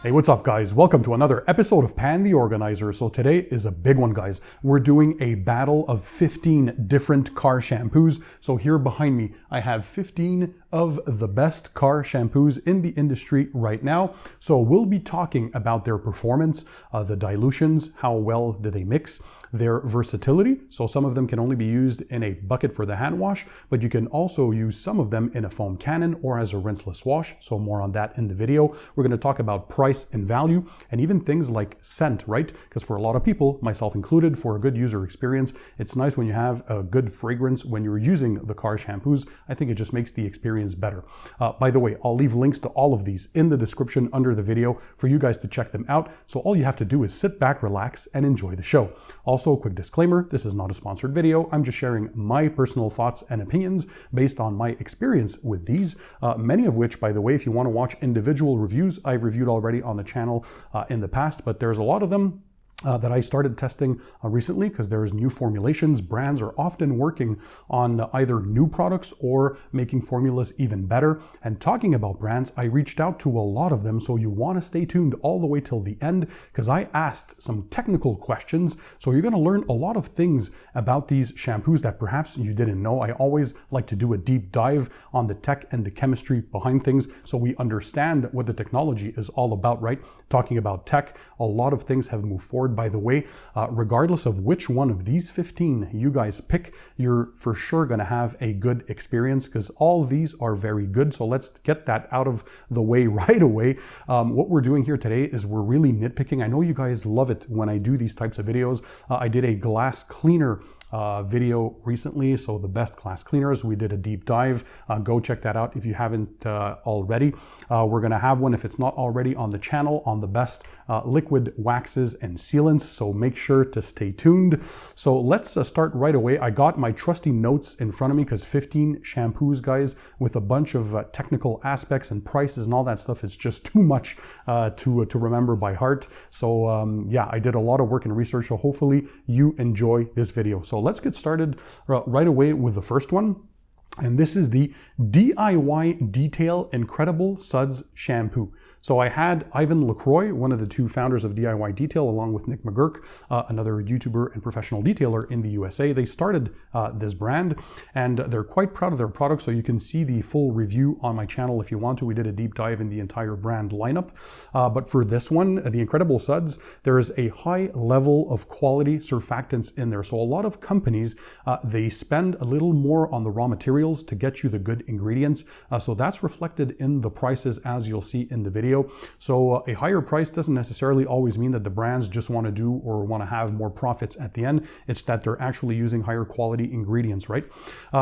Hey, what's up guys? Welcome to another episode of Pan TheOrganizer. So today is a big one, guys. We're doing a battle of 15 different car shampoos. So here behind me, I have 15 of the best car shampoos in the industry right now. So we'll be talking about their performance, the dilutions, how well do they mix, their versatility. So some of them can only be used in a bucket for the hand wash, but you can also use some of them in a foam cannon or as a rinseless wash. So more on that in the video. We're going to talk about price and value and even things like scent, right? Because for a lot of people, myself included, for a good user experience, it's nice when you have a good fragrance when you're using the car shampoos. I think it just makes the experience better. By the way, I'll leave links to all of these in the description under the video for you guys to check them out. So all you have to do is sit back, relax, and enjoy the show. Also, a quick disclaimer, this is not a sponsored video. I'm just sharing my personal thoughts and opinions based on my experience with these, many of which, by the way, if you want to watch individual reviews, I've reviewed already on the channel in the past, but there's a lot of them that I started testing recently because there's new formulations. Brands are often working on either new products or making formulas even better. And talking about brands, I reached out to a lot of them, so you want to stay tuned all the way till the end because I asked some technical questions. So you're going to learn a lot of things about these shampoos that perhaps you didn't know. I always like to do a deep dive on the tech and the chemistry behind things so we understand what the technology is all about, right? Talking about tech, a lot of things have moved forward. By the way, regardless of which one of these 15 you guys pick, you're for sure going to have a good experience because all of these are very good. So let's get that out of the way right away. What we're doing here today is we're really nitpicking. I know you guys love it when I do these types of videos. I did a glass cleaner video recently, so the best glass cleaners. We did a deep dive. Go check that out if you haven't already. We're going to have one, if it's not already on the channel, on the best liquid waxes and sealants, so make sure to stay tuned. So let's start right away. I got my trusty notes in front of me because 15 shampoos, guys, with a bunch of technical aspects and prices and all that stuff is just too much to remember by heart. So yeah, I did a lot of work and research, so hopefully you enjoy this video. So let's get started right away with the first one. And this is the DIY Detail Incredible Suds Shampoo. So I had Ivan LaCroix, one of the two founders of DIY Detail, along with Nick McGurk, another YouTuber and professional detailer in the USA. They started this brand and they're quite proud of their product. So you can see the full review on my channel if you want to. We did a deep dive in the entire brand lineup. But for this one, the Incredible Suds, there is a high level of quality surfactants in there. So a lot of companies, they spend a little more on the raw materials to get you the good ingredients. So that's reflected in the prices as you'll see in the video. So a higher price doesn't necessarily always mean that the brands just want to do or want to have more profits at the end. It's that they're actually using higher quality ingredients, right?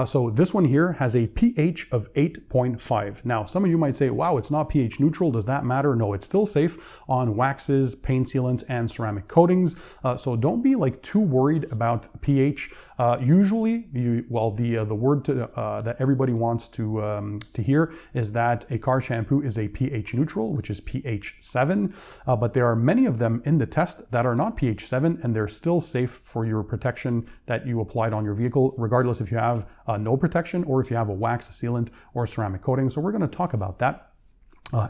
So this one here has a pH of 8.5. Now, some of you might say, wow, it's not pH neutral. Does that matter? No, it's still safe on waxes, paint sealants, and ceramic coatings. So don't be like too worried about pH. Usually, the word that everybody wants to hear is that a car shampoo is a pH neutral, which is pH 7, but there are many of them in the test that are not pH 7 and they're still safe for your protection that you applied on your vehicle, regardless if you have no protection or if you have a wax, a sealant, or ceramic coating. So we're going to talk about that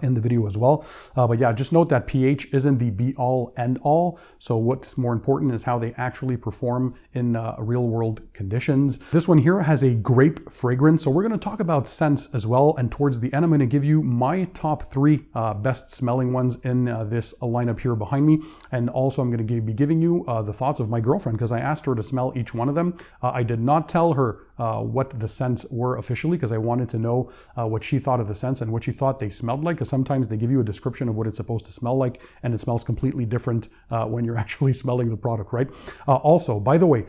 in the video as well. But yeah, just note that pH isn't the be all end all. So what's more important is how they actually perform in real world conditions. This one here has a grape fragrance. So we're going to talk about scents as well. And towards the end, I'm going to give you my top 3 best smelling ones in this lineup here behind me. And also I'm going to be giving you the thoughts of my girlfriend because I asked her to smell each one of them. I did not tell her what the scents were officially because I wanted to know what she thought of the scents and what she thought they smelled like, because sometimes they give you a description of what it's supposed to smell like and it smells completely different when you're actually smelling the product, right? Also, by the way,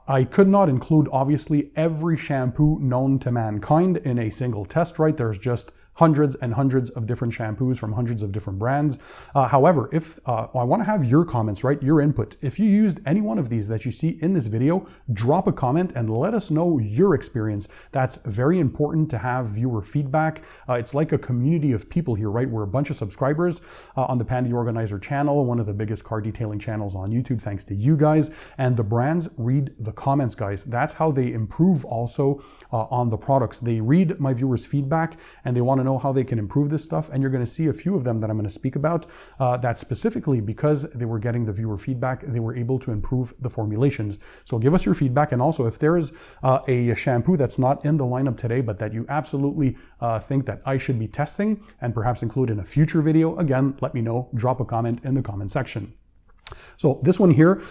I could not include obviously every shampoo known to mankind in a single test, right? There's just hundreds and hundreds of different shampoos from hundreds of different brands. However, if I want to have your comments, right, your input. If you used any one of these that you see in this video, drop a comment and let us know your experience. That's very important to have viewer feedback. It's like a community of people here, right? We're a bunch of subscribers on the Pan TheOrganizer channel, one of the biggest car detailing channels on YouTube, thanks to you guys. And the brands read the comments, guys. That's how they improve also on the products. They read my viewers' feedback and they want to to know how they can improve this stuff, and you're going to see a few of them that I'm going to speak about that specifically because they were getting the viewer feedback, they were able to improve the formulations. So give us your feedback, and also if there is a shampoo that's not in the lineup today but that you absolutely think that I should be testing and perhaps include in a future video, again, let me know, drop a comment in the comment section. So this one here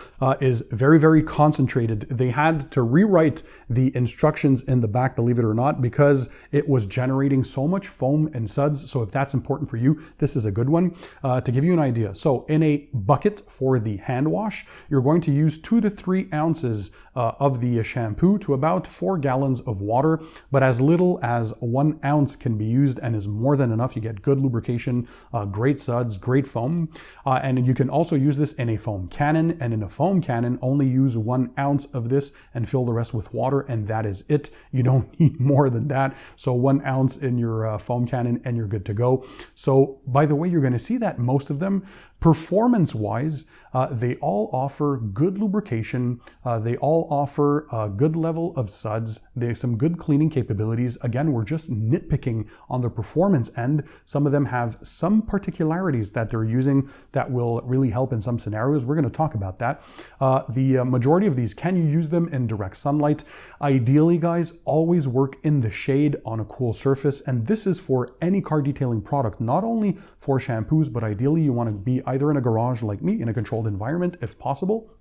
is very, very concentrated. They had to rewrite the instructions in the back, believe it or not, because it was generating so much foam and suds. So if that's important for you, this is a good one. To give you an idea, so in a bucket for the hand wash, you're going to use 2 to 3 ounces of the shampoo to about 4 gallons of water, but as little as 1 ounce can be used and is more than enough. You get good lubrication, great suds, great foam, and you can also use this in a foam cannon, and in a foam cannon only use 1 ounce of this and fill the rest with water, and that is it. You don't need more than that. So 1 ounce in your foam cannon and you're good to go. So by the way, you're going to see that most of them, performance wise, they all offer good lubrication, they all offer a good level of suds, there's some good cleaning capabilities. Again, we're just nitpicking on the performance end. Some of them have some particularities that they're using that will really help in some scenarios. We're going to talk about that. The majority of these, can you use them in direct sunlight? Ideally, guys, always work in the shade on a cool surface, and this is for any car detailing product, not only for shampoos, but ideally you want to be either in a garage like me, in a controlled environment if possible,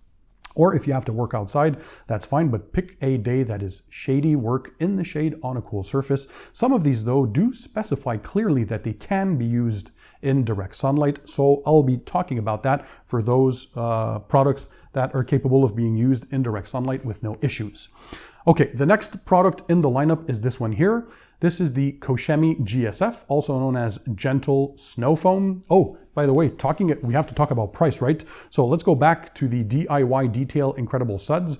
or if you have to work outside, that's fine, but pick a day that is shady, work in the shade on a cool surface. Some of these though do specify clearly that they can be used in direct sunlight, so I'll be talking about that for those products that are capable of being used in direct sunlight with no issues. Okay, the next product in the lineup is this one here. This is the Koch Chemie GSF, also known as Gentle Snow Foam. Oh, by the way, we have to talk about price, right? So let's go back to the DIY Detail Incredible Suds.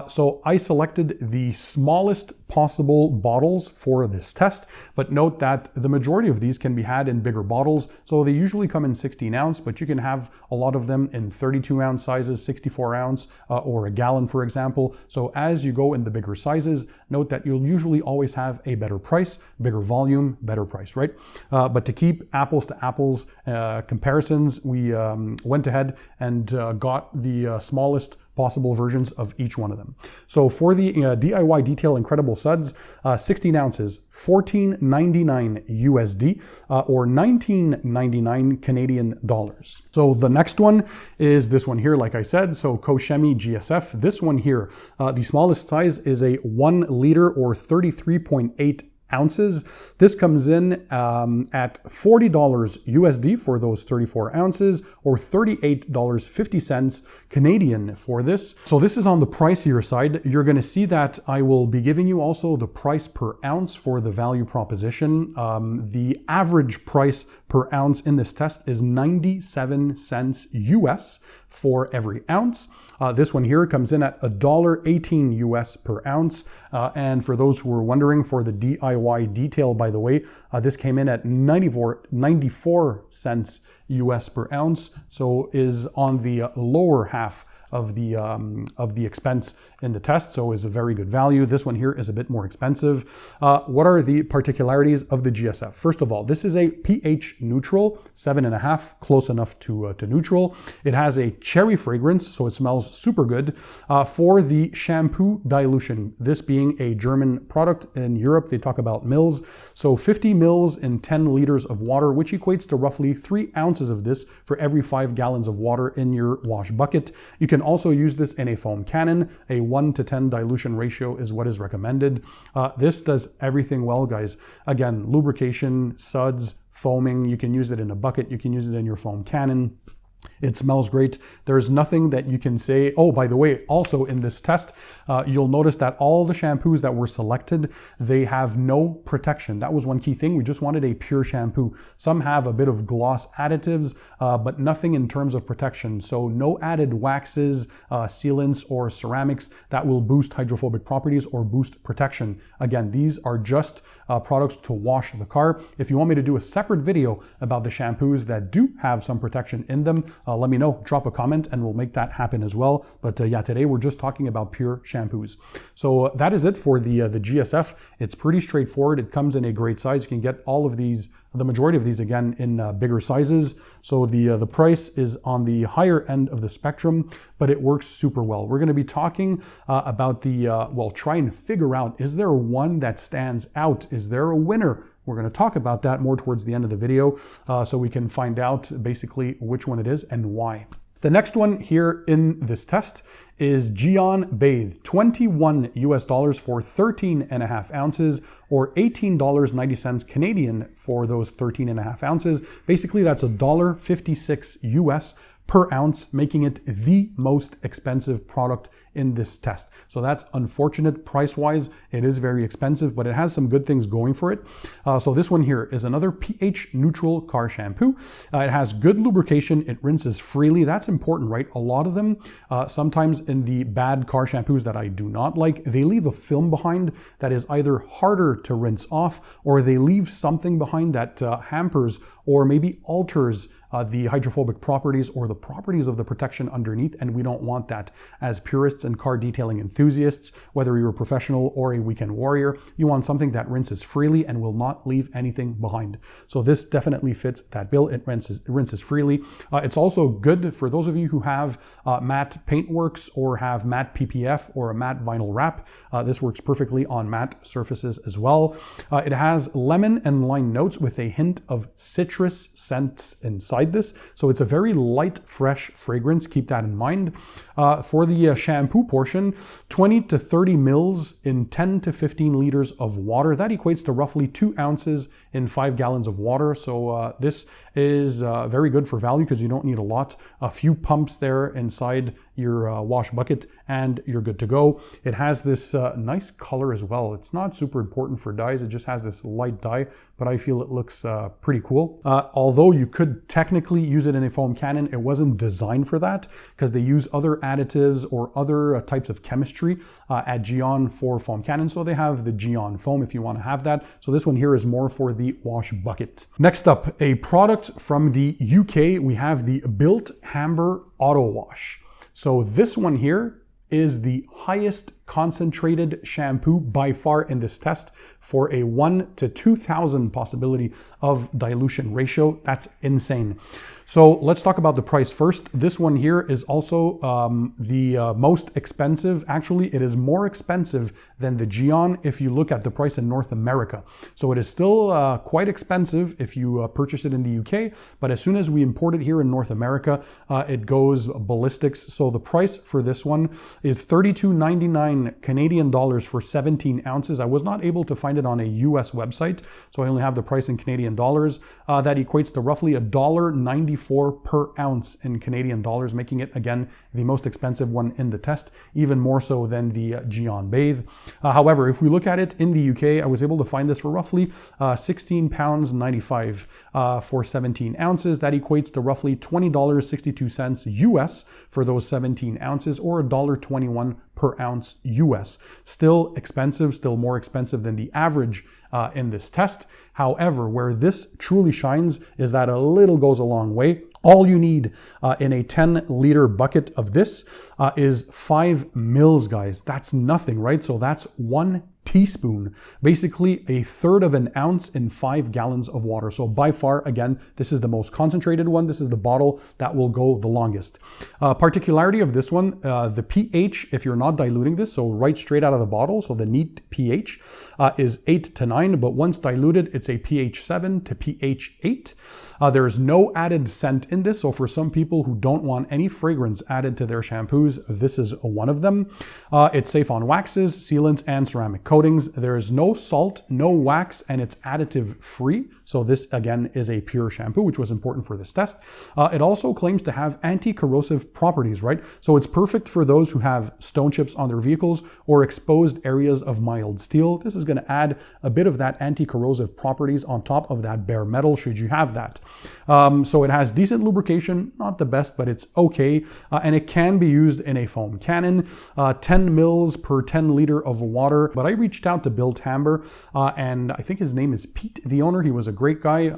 So I selected the smallest possible bottles for this test, but note that the majority of these can be had in bigger bottles. So they usually come in 16 ounce, but you can have a lot of them in 32 ounce sizes, 64 ounce, or a gallon, for example. So as you go in the bigger sizes, note that you'll usually always have a better price, bigger volume, better price, right? But to keep apples to apples comparisons, we went ahead and got the smallest possible versions of each one of them. So for the DIY Detail Incredible Suds, 16 ounces, $14.99 USD, or $19.99 Canadian dollars. So the next one is this one here, like I said, so Koch Chemie GSF. This one here, the smallest size is a 1 liter or 33.8 ounces. This comes in at $40 USD for those 34 ounces, or $38.50 Canadian for this. So this is on the pricier side. You're going to see that I will be giving you also the price per ounce for the value proposition. The average price per ounce in this test is 97 cents US for every ounce. This one here comes in at $1.18 US per ounce. And for those who are wondering, for the DIY Detail, by the way, this came in at 94 cents US per ounce, so is on the lower half of the expense in the test, so is a very good value. This one here is a bit more expensive. What are the particularities of the GSF? First of all, this is a pH neutral, 7.5, close enough to neutral. It has a cherry fragrance, so it smells super good. For the shampoo dilution, this being a German product, in Europe they talk about mils, so 50 mils in 10 liters of water, which equates to roughly 3 ounces of this for every 5 gallons of water in your wash bucket. You can also use this in a foam cannon. A 1 to 10 dilution ratio is what is recommended. This does everything well, guys. Again, lubrication, suds, foaming. You can use it in a bucket. You can use it in your foam cannon. It smells great. There's nothing that you can say. Oh, by the way, also in this test, you'll notice that all the shampoos that were selected, they have no protection. That was one key thing. We just wanted a pure shampoo. Some have a bit of gloss additives, but nothing in terms of protection. So no added waxes, sealants, or ceramics that will boost hydrophobic properties or boost protection. Again, these are just products to wash the car. If you want me to do a separate video about the shampoos that do have some protection in them, let me know, drop a comment and we'll make that happen as well. But yeah, today we're just talking about pure shampoos. So that is it for the GSF. It's pretty straightforward. It comes in a great size. You can get all of these, the majority of these again, in bigger sizes. So the price is on the higher end of the spectrum, but it works super well. We're going to be talking about the, well, try and figure out, is there one that stands out? Is there a winner? We're going to talk about that more towards the end of the video, so we can find out basically which one it is and why. The next one here in this test is Gyeon Bathe, $21 US for 13.5 ounces, or $18.90 Canadian for those 13.5 ounces. Basically, that's $1.56 US per ounce, making it the most expensive product in this test. So that's unfortunate price-wise. It is very expensive, but it has some good things going for it. So this one here is another pH-neutral car shampoo. It has good lubrication. It rinses freely. That's important, right? A lot of them, sometimes in the bad car shampoos that I do not like, they leave a film behind that is either harder to rinse off, or they leave something behind that hampers or maybe alters the hydrophobic properties or the properties of the protection underneath, and we don't want that. As purists and car detailing enthusiasts, whether you're a professional or a weekend warrior, you want something that rinses freely and will not leave anything behind. So this definitely fits that bill. It rinses freely. It's also good for those of you who have matte paintworks or have matte PPF or a matte vinyl wrap. This works perfectly on matte surfaces as well. It has lemon and lime notes with a hint of citrus scents inside this. So it's a very light, fresh fragrance. Keep that in mind. For the shampoo portion, 20 to 30 mils in 10 to 15 liters of water. That equates to roughly 2 ounces in 5 gallons of water. So this is very good for value because you don't need a lot. A few pumps there inside your wash bucket and you're good to go. It has this nice color as well. It's not super important for dyes. It just has this light dye, but I feel it looks pretty cool. Although you could technically use it in a foam cannon, it wasn't designed for that because they use other additives or other types of chemistry at Gyeon for foam cannon. So they have the Gyeon foam if you want to have that. So this one here is more for the wash bucket. Next up, a product from the UK. We have the Built Hamber Auto Wash. So this one here is the highest concentrated shampoo by far in this test for a 1 to 2,000 possibility of dilution ratio. That's insane. So let's talk about the price first. This one here is also the most expensive. Actually, it is more expensive than the Gyeon if you look at the price in North America. So it is still quite expensive if you purchase it in the UK, but as soon as we import it here in North America, it goes ballistics. So the price for this one is $32.99 Canadian dollars for 17 ounces. I was not able to find it on a US website, so I only have the price in Canadian dollars. That equates to roughly $1.94 per ounce in Canadian dollars, making it again the most expensive one in the test, even more so than the Gyeon Bathe. However, if we look at it in the UK, I was able to find this for roughly £16.95 for 17 ounces. That equates to roughly $20.62 US for those 17 ounces, or $1.21 per ounce US. Still expensive, still more expensive than the average in this test. However, where this truly shines is that a little goes a long way. All you need in a 10-liter bucket of this is 5 mils, guys. That's nothing, right? So that's 1 teaspoon, basically 1/3 of an ounce in 5 gallons of water. So by far, again, this is the most concentrated one. This is the bottle that will go the longest. Particularity of this one, the pH, if you're not diluting this, so right straight out of the bottle, so the neat pH is 8 to 9, but once diluted, it's a pH 7 to pH 8. There's no added scent in this, so for some people who don't want any fragrance added to their shampoos, this is one of them. It's safe on waxes, sealants, and ceramic coatings. There is no salt, no wax, and it's additive free. So this again is a pure shampoo, which was important for this test. It also claims to have anti-corrosive properties, right? So it's perfect for those who have stone chips on their vehicles or exposed areas of mild steel. This is going to add a bit of that anti-corrosive properties on top of that bare metal, should you have that. So it has decent lubrication, not the best, but it's okay. And it can be used in a foam cannon, 10 mils per 10 liter of water. But I reached out to Built Hamber, and I think his name is Pete, the owner. He was a great guy,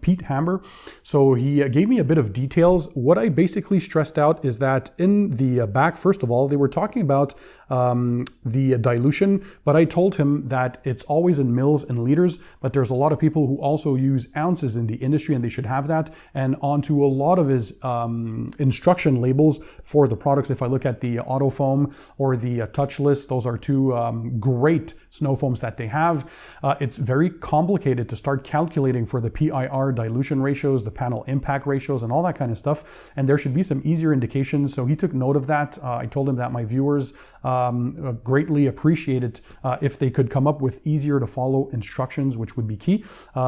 Pete Hamber. So he gave me a bit of details. What I basically stressed out is that in the back, first of all, they were talking about the dilution, but I told him that it's always in mils and liters, but there's a lot of people who also use ounces in the industry, and they should have that. And onto a lot of his instruction labels for the products, if I look at the Auto Foam or the Touchless, those are two great snow foams that they have. It's very complicated to start calculating for the PIR dilution ratios, the panel impact ratios, and all that kind of stuff. And there should be some easier indications. So he took note of that. I told him that my viewers greatly appreciate it if they could come up with easier to follow instructions, which would be key.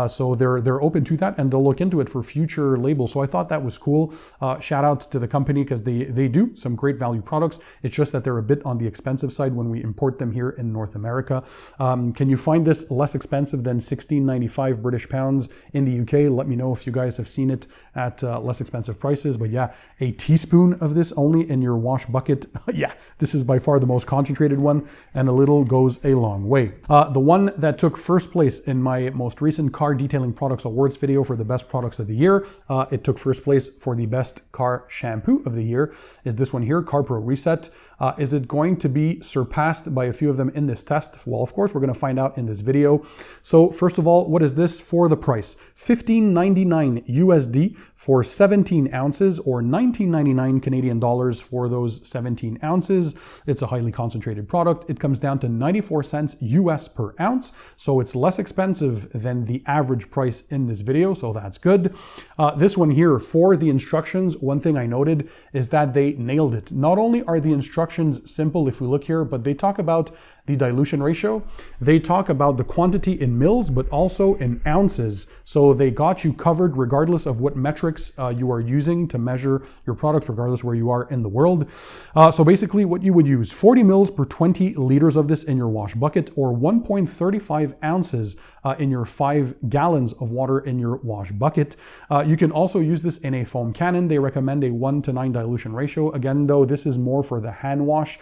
So they're open to that, and they'll look into it for future labels. So I thought that was cool. Shout out to the company, because they do some great value products. It's just that they're a bit on the expensive side when we import them here in North America. Can you find this less expensive than 16.95 British pounds in the UK? Let me know if you guys have seen it at less expensive prices. But yeah, a teaspoon of this only in your wash bucket. Yeah, this is by far the most concentrated one, and a little goes a long way. The one that took first place in my most recent car detailing products awards video for the best products of the year, it took first place for the best car shampoo of the year, is this one here, CarPro Reset. Is it going to be surpassed by a few of them in this test? Well, of course, we're going to find out in this video. So first of all, what is this for the price? $15.99 USD for 17 ounces, or 19.99 Canadian dollars for those 17 ounces. It's a highly concentrated product. It comes down to 94 cents US per ounce. So it's less expensive than the average price in this video. So that's good. This one here, for the instructions, one thing I noted is that they nailed it. Not only are the instructions simple, if we look here, but they talk about the dilution ratio. They talk about the quantity in mils, but also in ounces. So they got you covered regardless of what metrics you are using to measure your products, regardless where you are in the world. So basically what you would use, 40 mils per 20 liters of this in your wash bucket, or 1.35 ounces in your 5 gallons of water in your wash bucket. You can also use this in a foam cannon. They recommend a 1:9 dilution ratio. Again, though, this is more for the hand wash.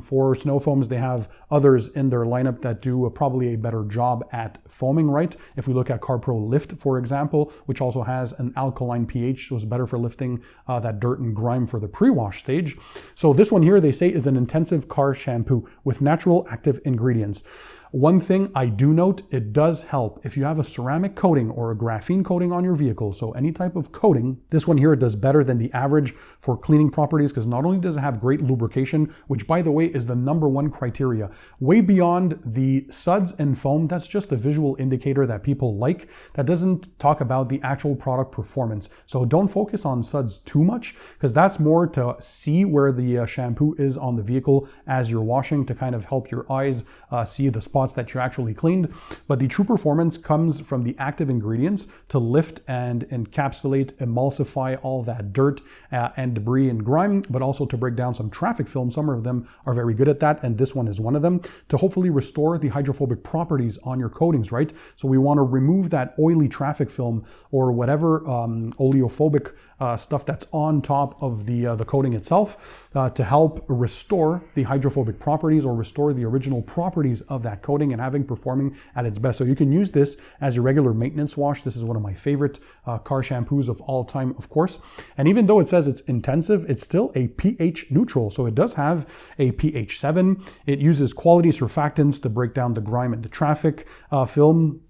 For snow foams, they have others in their lineup that do probably a better job at foaming right. If we look at CarPro Lift, for example, which also has an alkaline pH, so it's better for lifting that dirt and grime for the pre-wash stage. So this one here, they say, is an intensive car shampoo with natural active ingredients. One thing I do note, it does help if you have a ceramic coating or a graphene coating on your vehicle. So any type of coating, this one here does better than the average for cleaning properties, because not only does it have great lubrication, which by the way is the #1 criteria, way beyond the suds and foam. That's just a visual indicator that people like. That doesn't talk about the actual product performance. So don't focus on suds too much, because that's more to see where the shampoo is on the vehicle as you're washing, to kind of help your eyes see the spots that you actually cleaned. But the true performance comes from the active ingredients to lift and encapsulate, emulsify all that dirt and debris and grime, but also to break down some traffic film. Some of them are very good at that, and this one is one of them, to hopefully restore the hydrophobic properties on your coatings, right? So we want to remove that oily traffic film or whatever oleophobic stuff that's on top of the coating itself to help restore the hydrophobic properties, or restore the original properties of that coating and having performing at its best. So you can use this as your regular maintenance wash. This is one of my favorite car shampoos of all time, of course. And even though it says it's intensive, it's still a pH neutral. So it does have a pH 7. It uses quality surfactants to break down the grime and the traffic film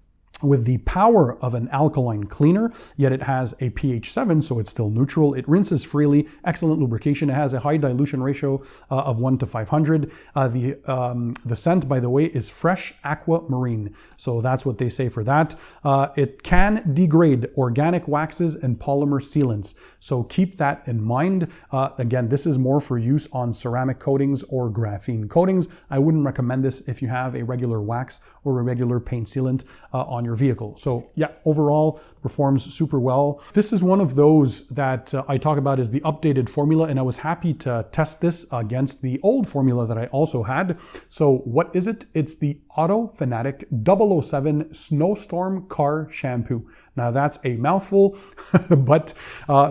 with the power of an alkaline cleaner, yet it has a pH 7, so it's still neutral. It rinses freely, excellent lubrication. It has a high dilution ratio of 1:500. The scent, by the way, is fresh aquamarine. So that's what they say for that. It can degrade organic waxes and polymer sealants. So keep that in mind. Again, this is more for use on ceramic coatings or graphene coatings. I wouldn't recommend this if you have a regular wax or a regular paint sealant on your vehicle. So yeah, overall performs super well. This is one of those that I talk about as the updated formula, and I was happy to test this against the old formula that I also had. So what is it? It's the Fanatic 007 Snowstorm Car Shampoo. Now that's a mouthful, but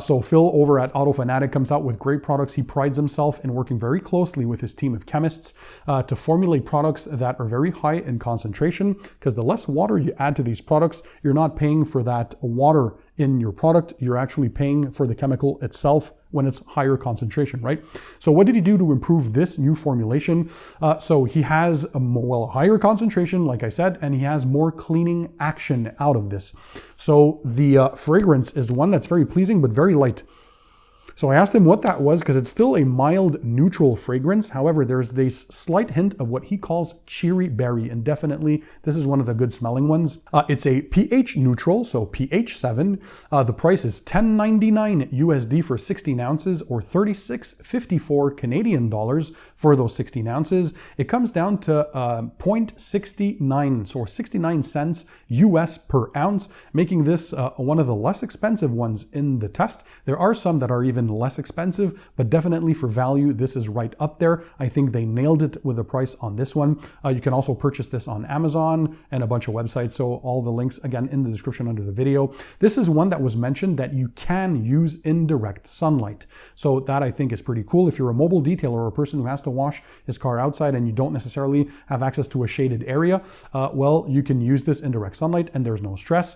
so Phil over at Fanatic comes out with great products. He prides himself in working very closely with his team of chemists to formulate products that are very high in concentration, because the less water you add to these products, you're not paying for that water in your product, you're actually paying for the chemical itself when it's higher concentration, right? So what did he do to improve this new formulation? So he has a higher concentration, like I said, and he has more cleaning action out of this. So the fragrance is one that's very pleasing, but very light. So I asked him what that was, because it's still a mild neutral fragrance. However, there's this slight hint of what he calls cheery berry, and definitely this is one of the good smelling ones. It's a pH neutral, so pH 7. The price is $10.99 USD for 16 ounces, or $36.54 Canadian dollars for those 16 ounces. It comes down to 0.69, so 69 cents US per ounce, making this one of the less expensive ones in the test. There are some that are even less expensive, but definitely for value, this is right up there. I think they nailed it with the price on this one. You can also purchase this on Amazon and a bunch of websites, so all the links again in the description under the video. This is one that was mentioned that you can use in direct sunlight, so that I think is pretty cool. If you're a mobile detailer or a person who has to wash his car outside and you don't necessarily have access to a shaded area, well, you can use this in direct sunlight and there's no stress.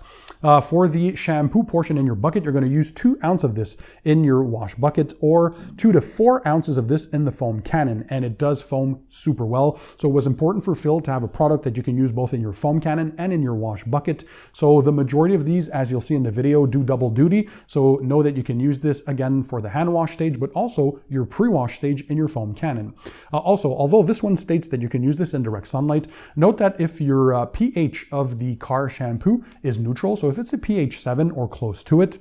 For the shampoo portion in your bucket, you're going to use 2 ounces of this in your wash bucket, or 2 to 4 ounces of this in the foam cannon, and it does foam super well. So it was important for Phil to have a product that you can use both in your foam cannon and in your wash bucket. So the majority of these, as you'll see in the video, do double duty. So know that you can use this again for the hand wash stage, but also your pre-wash stage in your foam cannon. Also, although this one states that you can use this in direct sunlight, note that if your pH of the car shampoo is neutral, so if it's a pH 7 or close to it,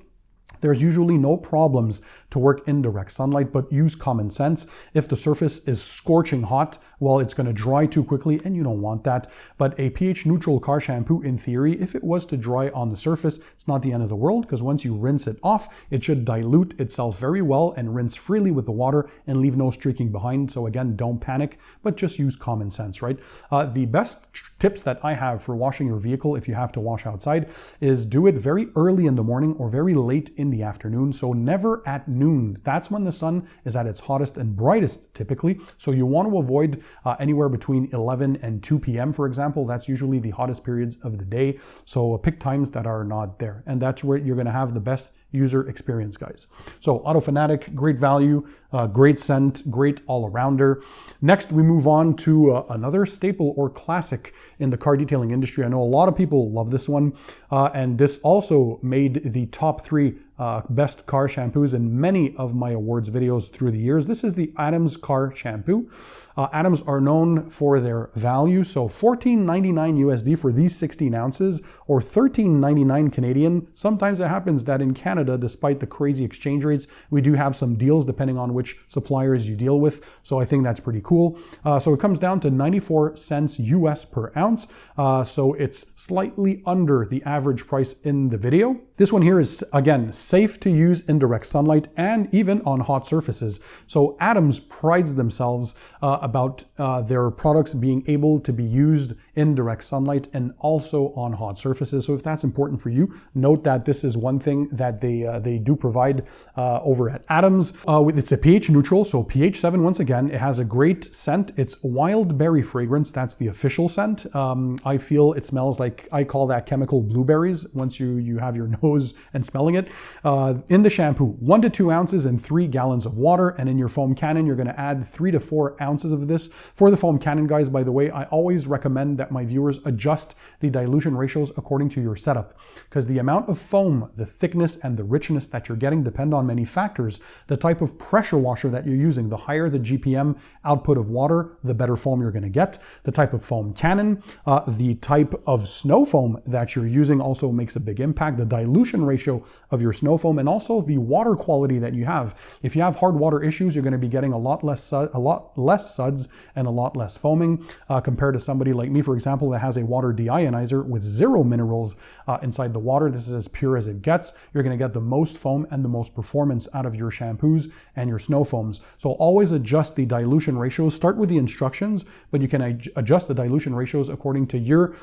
there's usually no problems to work in direct sunlight, but use common sense. If the surface is scorching hot, well, it's going to dry too quickly and you don't want that. But a pH neutral car shampoo, in theory, if it was to dry on the surface, it's not the end of the world, because once you rinse it off, it should dilute itself very well and rinse freely with the water and leave no streaking behind. So again, don't panic, but just use common sense, right? The best tips that I have for washing your vehicle if you have to wash outside is do it very early in the morning or very late in the afternoon. So never at noon. That's when the sun is at its hottest and brightest typically. So you want to avoid anywhere between 11 and 2 p.m. for example. That's usually the hottest periods of the day. So pick times that are not there. And that's where you're going to have the best user experience, guys. So Fanatic, great value, great scent, great all-arounder. Next, we move on to another staple or classic in the car detailing industry. I know a lot of people love this one, and this also made the top 3 best car shampoos in many of my awards videos through the years. This is the Adams Car Shampoo. Adams are known for their value, so $14.99 USD for these 16 ounces, or $13.99 Canadian. Sometimes it happens that in Canada, despite the crazy exchange rates, we do have some deals depending on which suppliers you deal with, so I think that's pretty cool. So it comes down to 94 cents US per ounce, so it's slightly under the average price in the video. This one here is, again, safe to use in direct sunlight and even on hot surfaces. So Adams prides themselves about their products being able to be used in direct sunlight and also on hot surfaces. So if that's important for you, note that this is one thing that they do provide over at Adams. It's a pH neutral, so pH 7 once again. It has a great scent. It's wild berry fragrance. That's the official scent. I feel it smells like, I call that chemical blueberries once you have your nose and smelling it. In the shampoo, 1 to 2 ounces and 3 gallons of water. And in your foam cannon, you're going to add 3 to 4 ounces of this. For the foam cannon, guys, by the way, I always recommend that my viewers adjust the dilution ratios according to your setup, because the amount of foam, the thickness, and the richness that you're getting depend on many factors. The type of pressure washer that you're using, the higher the GPM output of water, the better foam you're going to get. The type of foam cannon, the type of snow foam that you're using also makes a big impact. The dilution ratio of your snow snow foam, and also the water quality that you have. If you have hard water issues, you're going to be getting a lot less suds and a lot less foaming compared to somebody like me, for example, that has a water deionizer with 0 minerals inside the water. This is as pure as it gets. You're going to get the most foam and the most performance out of your shampoos and your snow foams. So always adjust the dilution ratios. Start with the instructions, but you can adjust the dilution ratios according to your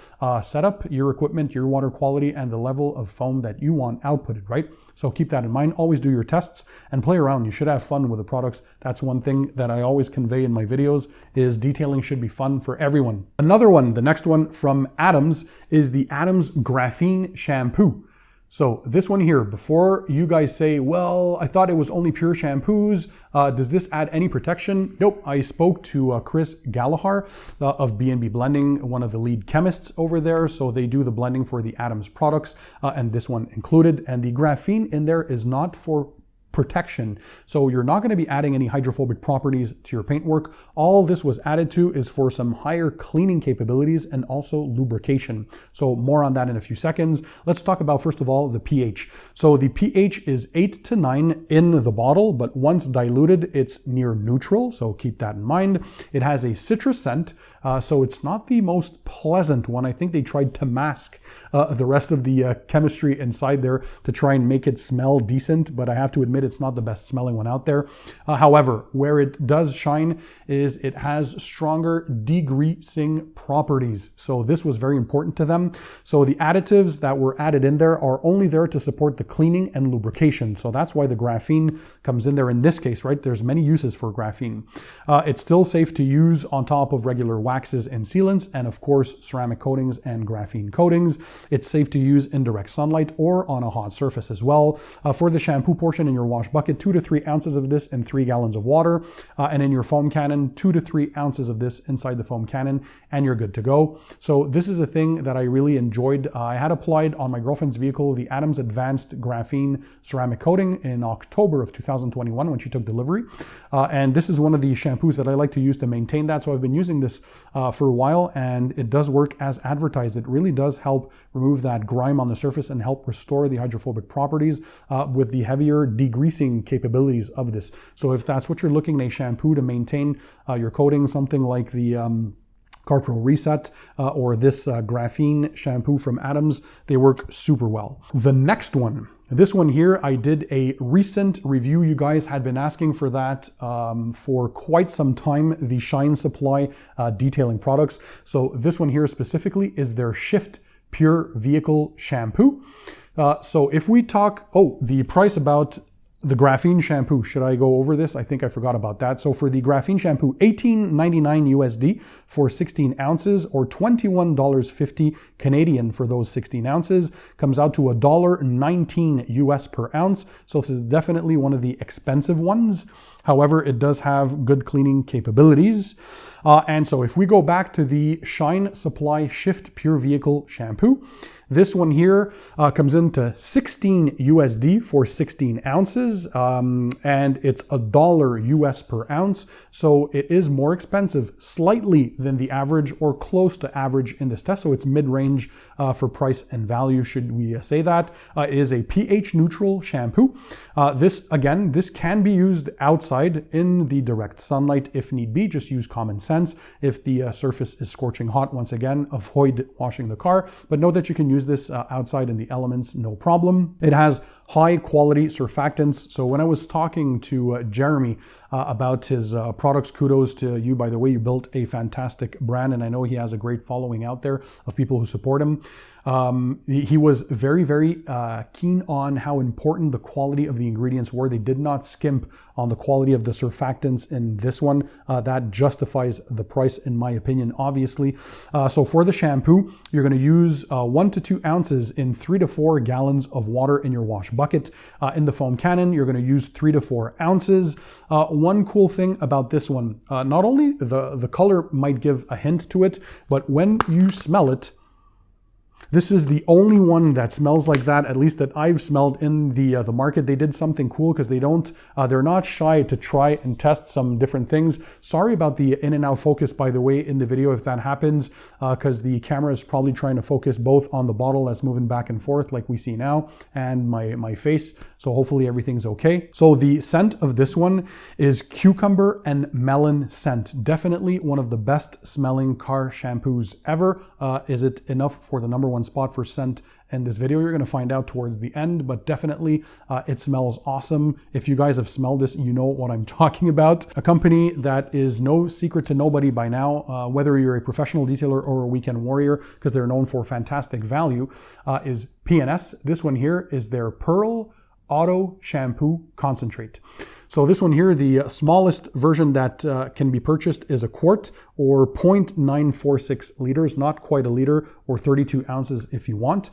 setup, your equipment, your water quality, and the level of foam that you want outputted, right? So keep that in mind. Always do your tests and play around. You should have fun with the products. That's one thing that I always convey in my videos, is detailing should be fun for everyone. Another one, the next one from Adams, is the Adams Graphene Shampoo. So this one here, before you guys say, well, I thought it was only pure shampoos, does this add any protection? Nope. I spoke to Chris Gallagher of B&B Blending, one of the lead chemists over there. So they do the blending for the Adams products, and this one included. And the graphene in there is not for protection. So you're not going to be adding any hydrophobic properties to your paintwork. All this was added to is for some higher cleaning capabilities and also lubrication. So more on that in a few seconds. Let's talk about, first of all, the pH. So the pH is 8 to 9 in the bottle, but once diluted, it's near neutral. So keep that in mind. It has a citrus scent, so it's not the most pleasant one. I think they tried to mask the rest of the chemistry inside there to try and make it smell decent, but I have to admit it's not the best smelling one out there. However, where it does shine is it has stronger degreasing properties. So this was very important to them. So the additives that were added in there are only there to support the cleaning and lubrication. So that's why the graphene comes in there in this case, right? There's many uses for graphene. It's still safe to use on top of regular waxes and sealants, and of course, ceramic coatings and graphene coatings. It's safe to use in direct sunlight or on a hot surface as well. For the shampoo portion in your wash bucket, 2 to 3 ounces of this in 3 gallons of water. And in your foam cannon, 2 to 3 ounces of this inside the foam cannon, and you're good to go. So this is a thing that I really enjoyed. I had applied on my girlfriend's vehicle the Adams Advanced Graphene Ceramic Coating in October of 2021 when she took delivery. And this is one of the shampoos that I like to use to maintain that. So I've been using this for a while, and it does work as advertised. It really does help remove that grime on the surface and help restore the hydrophobic properties with the heavier degreasing capabilities of this. So if that's what you're looking, a shampoo to maintain your coating, something like the CarPro Reset or this graphene shampoo from Adams, they work super well. The next one, this one here, I did a recent review. You guys had been asking for that for quite some time, the Shine Supply detailing products. So this one here specifically is their Shift Pure Vehicle Shampoo. So if we talk, the price about the graphene shampoo, should I go over this? I think I forgot about that. So for the graphene shampoo, $18.99 USD for 16 ounces or $21.50 Canadian for those 16 ounces, comes out to $1.19 US per ounce. So this is definitely one of the expensive ones. However, it does have good cleaning capabilities. And so if we go back to the Shine Supply Shift Pure Vehicle Shampoo, this one here comes into 16 USD for 16 ounces, and it's $1 US per ounce. So it is more expensive slightly than the average or close to average in this test. So it's mid-range for price and value, should we say that. It is a pH neutral shampoo. This can be used outside in the direct sunlight if need be. Just use common sense. If the surface is scorching hot, once again, avoid washing the car, but know that you can use this outside in the elements, no problem. It has high quality surfactants. So when I was talking to Jeremy about his products, kudos to you, by the way. You built a fantastic brand, and I know he has a great following out there of people who support him. He was very, very keen on how important the quality of the ingredients were. They did not skimp on the quality of the surfactants in this one. That justifies the price, in my opinion, obviously. So for the shampoo, you're going to use 1 to 2 ounces in 3 to 4 gallons of water in your wash bucket. In the foam cannon, you're going to use 3 to 4 ounces. One cool thing about this one, not only the color might give a hint to it, but when you smell it, This is the only one that smells like that, at least that I've smelled in the market. They did something cool because they're not shy to try and test some different things. Sorry about the in and out focus, by the way, in the video if that happens, because the camera is probably trying to focus both on the bottle that's moving back and forth like we see now and my face. So hopefully everything's okay. So the scent of this one is cucumber and melon scent. Definitely one of the best smelling car shampoos ever. Is it enough for the #1 spot for scent in this video? You're going to find out towards the end, but definitely it smells awesome. If you guys have smelled this, you know what I'm talking about. A company that is no secret to nobody by now, whether you're a professional detailer or a weekend warrior, because they're known for fantastic value, is P&S. This one here is their Pearl Auto Shampoo Concentrate. So this one here, the smallest version that can be purchased is a quart or 0.946 liters, not quite a liter, or 32 ounces if you want.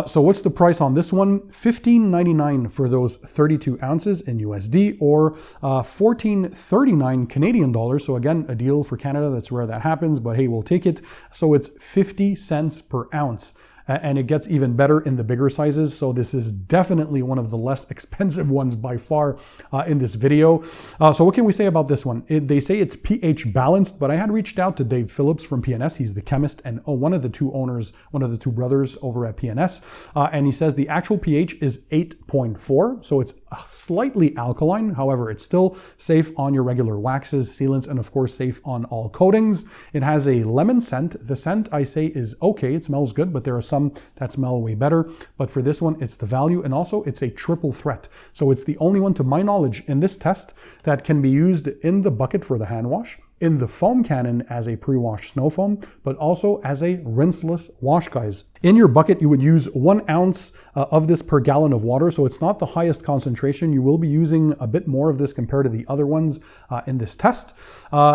So what's the price on this one? $15.99 for those 32 ounces in USD, or $14.39 Canadian dollars. So again, a deal for Canada. That's rare that happens, but hey, we'll take it. So it's 50 cents per ounce. And it gets even better in the bigger sizes. So this is definitely one of the less expensive ones by far in this video. So what can we say about this one? They say it's pH balanced, but I had reached out to Dave Phillips from P&S. He's the chemist and one of the two owners, one of the two brothers over at P&S. And he says the actual pH is 8.4. So it's slightly alkaline. However, it's still safe on your regular waxes, sealants, and of course safe on all coatings. It has a lemon scent. The scent I say is okay. It smells good, but there are some that smell way better. But for this one, it's the value, and also it's a triple threat. So it's the only one, to my knowledge, in this test that can be used in the bucket for the hand wash, in the foam cannon as a pre-wash snow foam, but also as a rinseless wash, guys. In your bucket, you would use 1 ounce of this per gallon of water, so it's not the highest concentration. You will be using a bit more of this compared to the other ones in this test.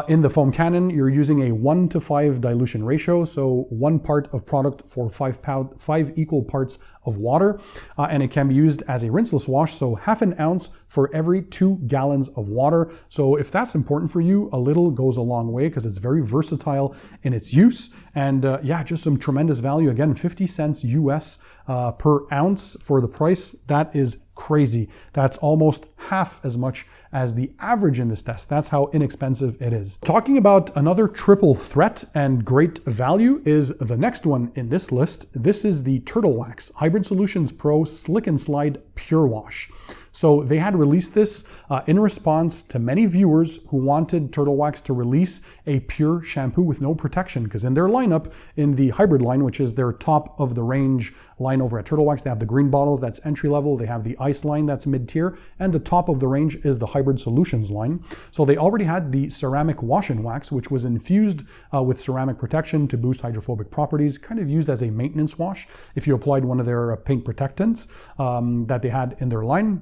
In the foam cannon, you're using a 1:5 dilution ratio, so 1 part of product for 5 equal parts of water, and it can be used as a rinseless wash, so 1/2 ounce for every 2 gallons of water. So if that's important for you, a little goes a long way because it's very versatile in its use. And yeah, just some tremendous value. Again, 50 cents US per ounce for the price. That is crazy. That's almost half as much as the average in this test. That's how inexpensive it is. Talking about another triple threat and great value is the next one in this list. This is the Turtle Wax Hybrid Solutions Pro Slick and Slide Pure Wash. So they had released this in response to many viewers who wanted Turtle Wax to release a pure shampoo with no protection, because in their lineup, in the hybrid line, which is their top of the range line over at Turtle Wax, they have the green bottles, that's entry level, they have the ice line, that's mid-tier, and the top of the range is the hybrid solutions line. So they already had the ceramic wash-in wax, which was infused with ceramic protection to boost hydrophobic properties, kind of used as a maintenance wash if you applied one of their paint protectants that they had in their line.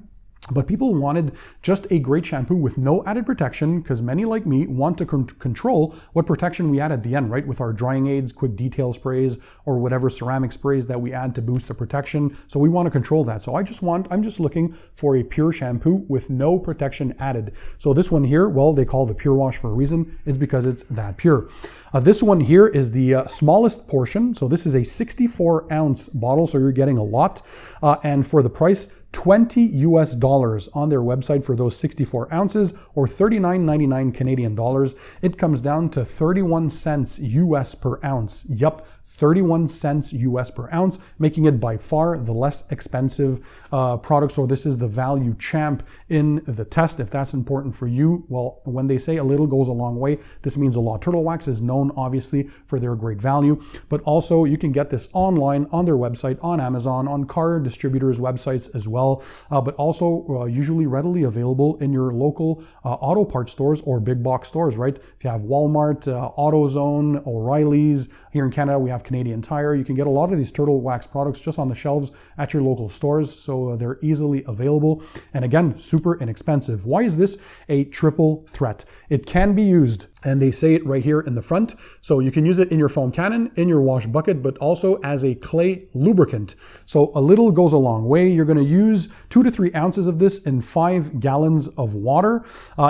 But people wanted just a great shampoo with no added protection, because many like me want to control what protection we add at the end, right? With our drying aids, quick detail sprays, or whatever ceramic sprays that we add to boost the protection. So we want to control that. So I'm just looking for a pure shampoo with no protection added. So this one here, well, they call it a pure wash for a reason. It's because it's that pure. This one here is the smallest portion. So this is a 64 ounce bottle. So you're getting a lot. And for the price, $20 US on their website for those 64 ounces, or $39.99 Canadian dollars. It comes down to 31 cents US per ounce. Yup, 31 cents US per ounce, making it by far the less expensive product. So this is the value champ in the test. If that's important for you, well, when they say a little goes a long way, this means a lot. Turtle Wax is known, obviously, for their great value, but also you can get this online on their website, on Amazon, on car distributors' websites as well, but also usually readily available in your local auto parts stores or big box stores, right? If you have Walmart, AutoZone, O'Reilly's, here in Canada, we have Canadian Tire. You can get a lot of these Turtle Wax products just on the shelves at your local stores, so they're easily available. And again, super inexpensive. Why is this a triple threat? It can be used And they say it right here in the front. So you can use it in your foam cannon, in your wash bucket, but also as a clay lubricant. So a little goes a long way. You're going to use 2 to 3 ounces of this in 5 gallons of water.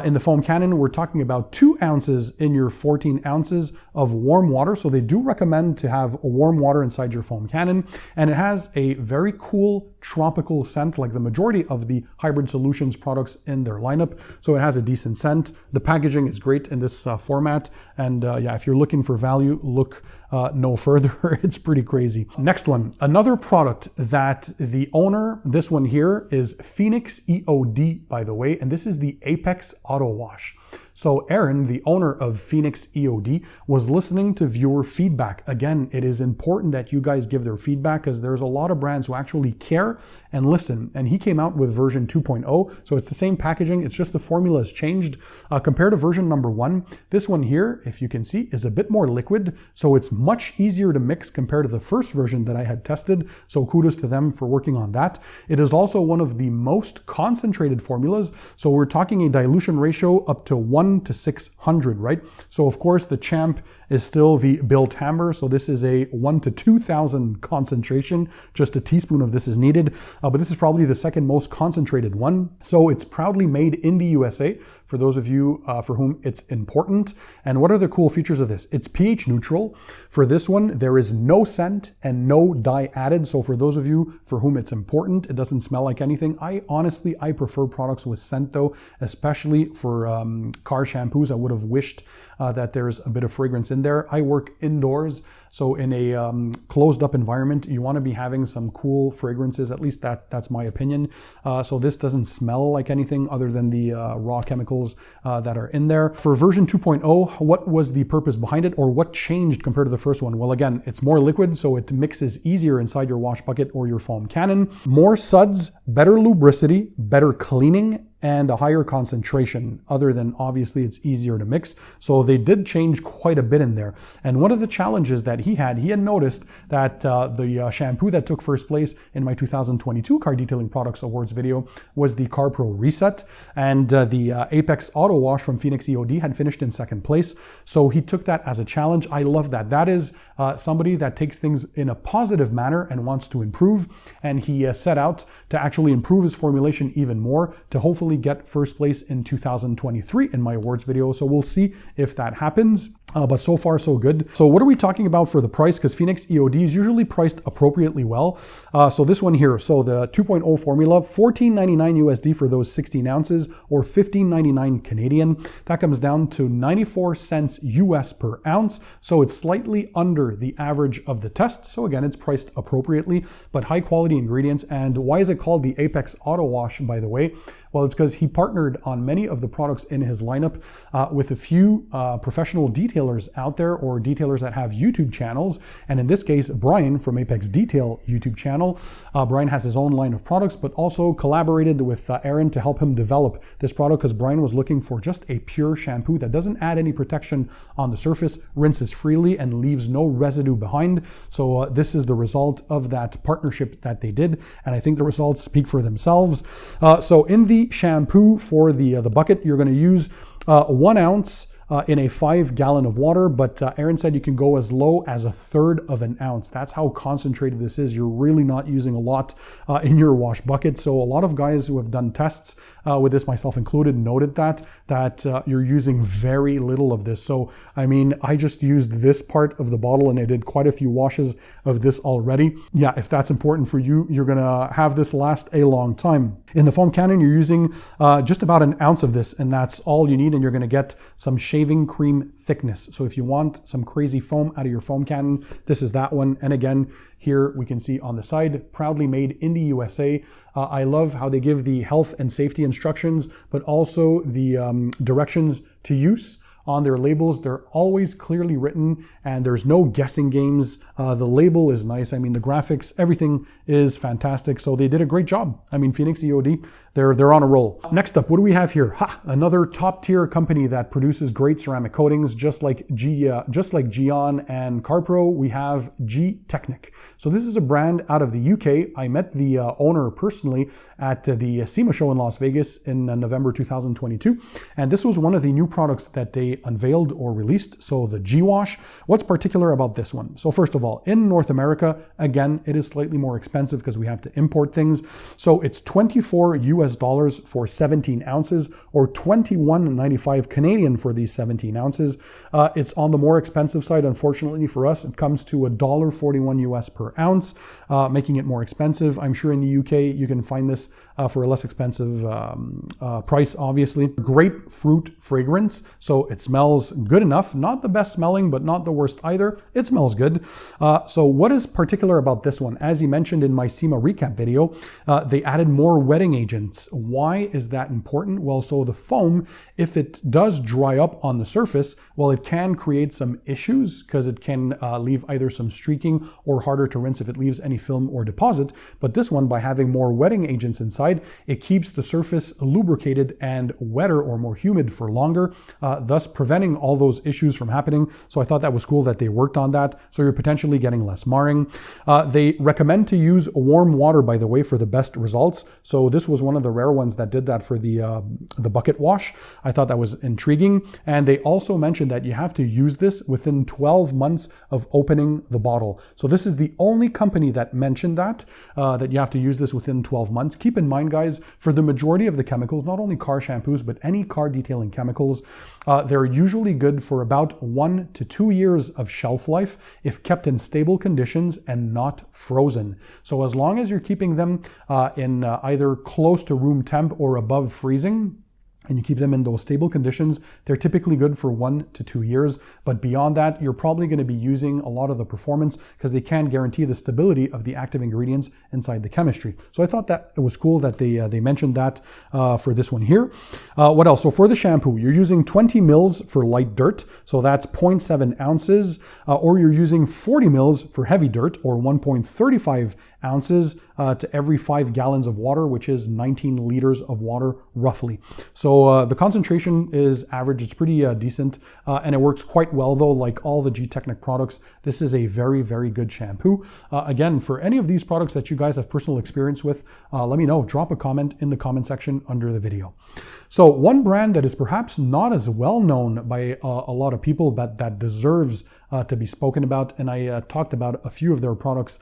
In the foam cannon, we're talking about 2 ounces in your 14 ounces of warm water. So they do recommend to have warm water inside your foam cannon. And it has a very cool tropical scent, like the majority of the Hybrid Solutions products in their lineup. So it has a decent scent. The packaging is great in this format. And yeah, if you're looking for value, look no further. It's pretty crazy. Next one, another product that the owner, this one here is Phoenix EOD, by the way, and this is the Apex Auto Wash. So Aaron, the owner of Phoenix EOD, was listening to viewer feedback. Again, it is important that you guys give their feedback because there's a lot of brands who actually care and listen. And he came out with version 2.0. So it's the same packaging. It's just the formula has changed compared to version number 1. This one here, if you can see, is a bit more liquid. So it's much easier to mix compared to the first version that I had tested. So kudos to them for working on that. It is also one of the most concentrated formulas. So we're talking a dilution ratio up to 1 to 600, right? So of course the champ is still the built Hamber. So this is a 1 to 2,000 concentration. Just a teaspoon of this is needed. But this is probably the second most concentrated one. So it's proudly made in the USA for those of you for whom it's important. And what are the cool features of this? It's pH neutral. For this one, there is no scent and no dye added. So for those of you for whom it's important, it doesn't smell like anything. I prefer products with scent though, especially for car shampoos. I would have wished that there's a bit of fragrance in there. I work indoors, so in a closed up environment, you want to be having some cool fragrances. At least that's my opinion. So this doesn't smell like anything other than the raw chemicals that are in there. For version 2.0, what was the purpose behind it, or what changed compared to the first one? Well, again, it's more liquid, so it mixes easier inside your wash bucket or your foam cannon. More suds, better lubricity, better cleaning, and a higher concentration, other than obviously it's easier to mix. So they did change quite a bit in there. And one of the challenges that he had noticed that the shampoo that took first place in my 2022 Car Detailing Products Awards video was the CarPro Reset, and the Apex Auto Wash from Phoenix EOD had finished in second place. So he took that as a challenge. I love that. That is somebody that takes things in a positive manner and wants to improve. And he set out to actually improve his formulation even more to hopefully get first place in 2023 in my awards video. So we'll see if that happens. But so far so good. So what are we talking about for the price? Because Phoenix EOD is usually priced appropriately well. So this one here, so the 2.0 formula, $14.99 USD for those 16 ounces, or $15.99 Canadian. That comes down to 94 cents US per ounce. So it's slightly under the average of the test. So again, it's priced appropriately, but high quality ingredients. And why is it called the Apex Auto Wash, by the way? Well, it's because he partnered on many of the products in his lineup with a few professional detailers out there, or detailers that have YouTube channels. And in this case, Brian from Apex Detail YouTube channel. Brian has his own line of products, but also collaborated with Aaron to help him develop this product, because Brian was looking for just a pure shampoo that doesn't add any protection on the surface, rinses freely, and leaves no residue behind. So this is the result of that partnership that they did. And I think the results speak for themselves. So in the shampoo for the bucket, you're going to use 1 ounce in a 5 gallon of water, but Aaron said you can go as low as 1/3 of an ounce. That's how concentrated this is. You're really not using a lot in your wash bucket. So a lot of guys who have done tests with this, myself included, noted that you're using very little of this. So I mean, I just used this part of the bottle and I did quite a few washes of this already. Yeah, if that's important for you, you're gonna have this last a long time. In the foam cannon, you're using just about 1 ounce of this, and that's all you need, and you're gonna get some shaving cream thickness. So if you want some crazy foam out of your foam cannon, this is that one. And again, here we can see on the side, proudly made in the USA. I love how they give the health and safety instructions, but also the directions to use on their labels. They're always clearly written and there's no guessing games. The label is nice. I mean, the graphics, everything is fantastic. So they did a great job. I mean, Phoenix EOD, they're on a roll. Next up, what do we have here? Another top tier company that produces great ceramic coatings, just like Gyeon and CarPro. We have Gtechniq. So this is a brand out of the UK. I met the owner personally at the SEMA show in Las Vegas in November 2022. And this was one of the new products that they they unveiled or released. So the G Wash, what's particular about this one? So first of all, in North America, again, it is slightly more expensive because we have to import things. So it's $24 for 17 ounces or 21.95 Canadian for these 17 ounces. It's on the more expensive side, unfortunately for us. It comes to $1.41 US per ounce, making it more expensive. I'm sure in the UK you can find this for a less expensive price, obviously. Grapefruit fragrance, so it smells good enough. Not the best smelling, but not the worst either. It smells good. So what is particular about this one? As he mentioned in my SEMA recap video, they added more wetting agents. Why is that important? Well, so the foam, if it does dry up on the surface, well, it can create some issues because it can leave either some streaking or harder to rinse if it leaves any film or deposit. But this one, by having more wetting agents inside, it keeps the surface lubricated and wetter or more humid for longer, thus preventing all those issues from happening. So I thought that was cool that they worked on that. So you're potentially getting less marring. They recommend to use warm water, by the way, for the best results. So this was one of the rare ones that did that for the bucket wash. I thought that was intriguing. And they also mentioned that you have to use this within 12 months of opening the bottle. So this is the only company that mentioned that you have to use this within 12 months. Keep in mind, guys, for the majority of the chemicals, not only car shampoos, but any car detailing chemicals, they're usually good for about 1 to 2 years of shelf life if kept in stable conditions and not frozen. So as long as you're keeping them in either close to room temp or above freezing, and you keep them in those stable conditions, they're typically good for 1 to 2 years. But beyond that, you're probably going to be using a lot of the performance because they can't guarantee the stability of the active ingredients inside the chemistry. So I thought that it was cool that they mentioned that for this one here. What else? So for the shampoo, you're using 20 mils for light dirt. So that's 0.7 ounces, or you're using 40 mils for heavy dirt, or 1.35 ounces to every 5 gallons of water, which is 19 liters of water roughly. So the concentration is average. It's pretty decent, and it works quite well though. Like all the Gtechniq products, this is a very, very good shampoo. Again, for any of these products that you guys have personal experience with, let me know. Drop a comment in the comment section under the video. So one brand that is perhaps not as well known by a lot of people, but that deserves to be spoken about, and I talked about a few of their products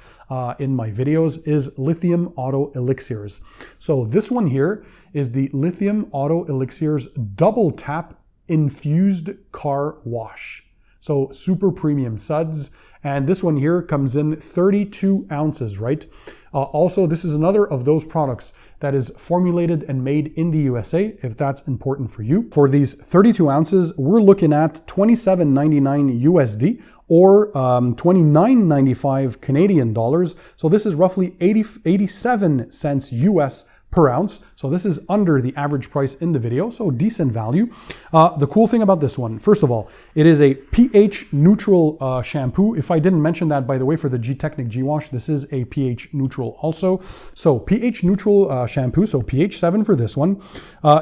in my videos, is Lithium Auto Elixirs. So this one here is the Lithium Auto Elixirs Double Tap Infused Car Wash. So super premium suds. And this one here comes in 32 ounces, right? Also, this is another of those products that is formulated and made in the USA, if that's important for you. For these 32 ounces, we're looking at $27.99 USD or $29.95 Canadian dollars. So this is roughly 87 cents US per ounce. So this is under the average price in the video, so decent value. The cool thing about this one, first of all, it is a pH neutral shampoo. If I didn't mention that, by the way, for the Gtechniq G Wash, this is a pH neutral also. So pH neutral shampoo, so pH 7 for this one.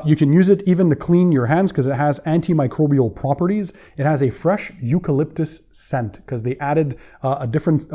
You can use it even to clean your hands because it has antimicrobial properties. It has a fresh eucalyptus scent because they added a different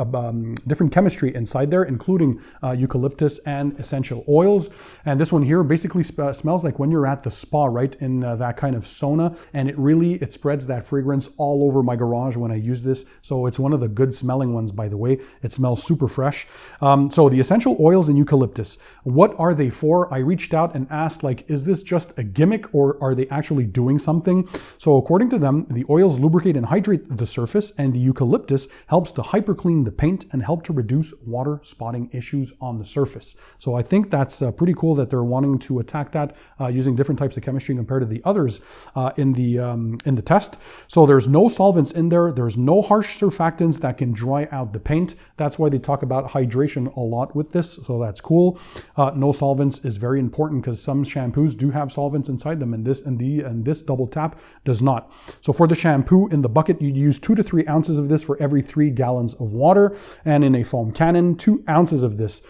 chemistry inside there, including eucalyptus and essential oils. And this one here basically smells like when you're at the spa, right? In that kind of sauna. And it spreads that fragrance all over my garage when I use this. So it's one of the good smelling ones, by the way. It smells super fresh. So the essential oils and eucalyptus, what are they for? I reached out and asked, like, is this just a gimmick or are they actually doing something? So according to them, the oils lubricate and hydrate the surface, and the eucalyptus helps to hyper clean the paint and help to reduce water spotting issues on the surface. So I think that's pretty cool that they're wanting to attack that using different types of chemistry compared to the others in the test. So there's no solvents in there. There's no harsh surfactants that can dry out the paint. That's why they talk about hydration a lot with this. So that's cool. No solvents is very important because some shampoos do have solvents inside them, and this double tap does not. So for the shampoo in the bucket, you'd use 2 to 3 ounces of this for every 3 gallons of water, and in a foam cannon, 2 ounces of this.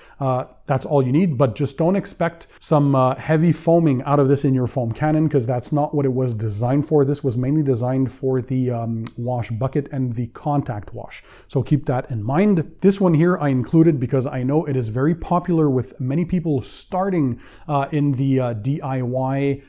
that's all you need, but just don't expect some heavy foaming out of this in your foam cannon, because that's not what it was designed for. This was mainly designed for the wash bucket and the contact wash. So keep that in mind. This one here I included because I know it is very popular with many people starting in the DIY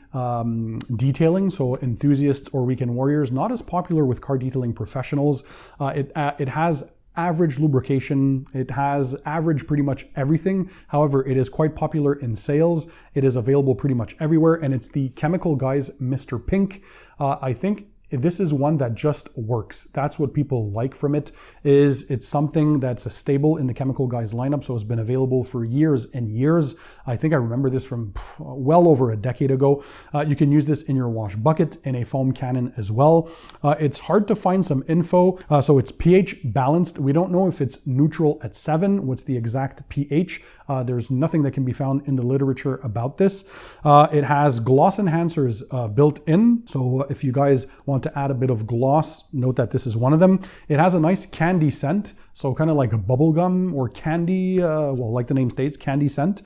detailing. So enthusiasts or weekend warriors, not as popular with car detailing professionals. It has average lubrication. It has average pretty much everything. However, it is quite popular in sales. It is available pretty much everywhere, and it's the Chemical Guys Mr. Pink. I think this is one that just works. That's what people like from it, is it's something that's a staple in the Chemical Guys lineup. So it's been available for years and years. I think I remember this from well over a decade ago. You can use this in your wash bucket, in a foam cannon as well. It's hard to find some info. So it's pH balanced. We don't know if it's neutral at 7. What's the exact pH? There's nothing that can be found in the literature about this. It has gloss enhancers built in. So if you guys want to add a bit of gloss, note that this is one of them. It has a nice candy scent, so kind of like a bubble gum or candy, well, like the name states, candy scent.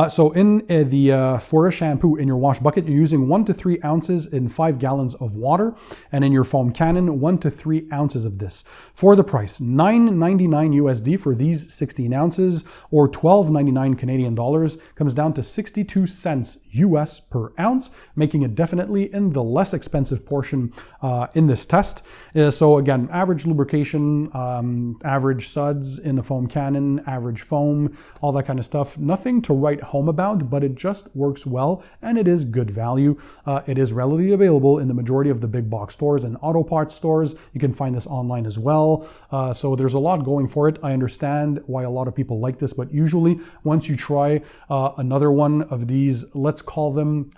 So in for a shampoo in your wash bucket, you're using 1 to 3 ounces in 5 gallons of water, and in your foam cannon, 1 to 3 ounces of this. For the price, $9.99 USD for these 16 ounces, or $12.99 Canadian dollars, comes down to 62 cents US per ounce, making it definitely in the less expensive portion in this test. So again, average lubrication, average suds in the foam cannon, average foam, all that kind of stuff. Nothing to write home about, but it just works well, and it is good value. It is readily available in the majority of the big box stores and auto parts stores. You can find this online as well. So there's a lot going for it. I understand why a lot of people like this, but usually once you try another one of these, let's call them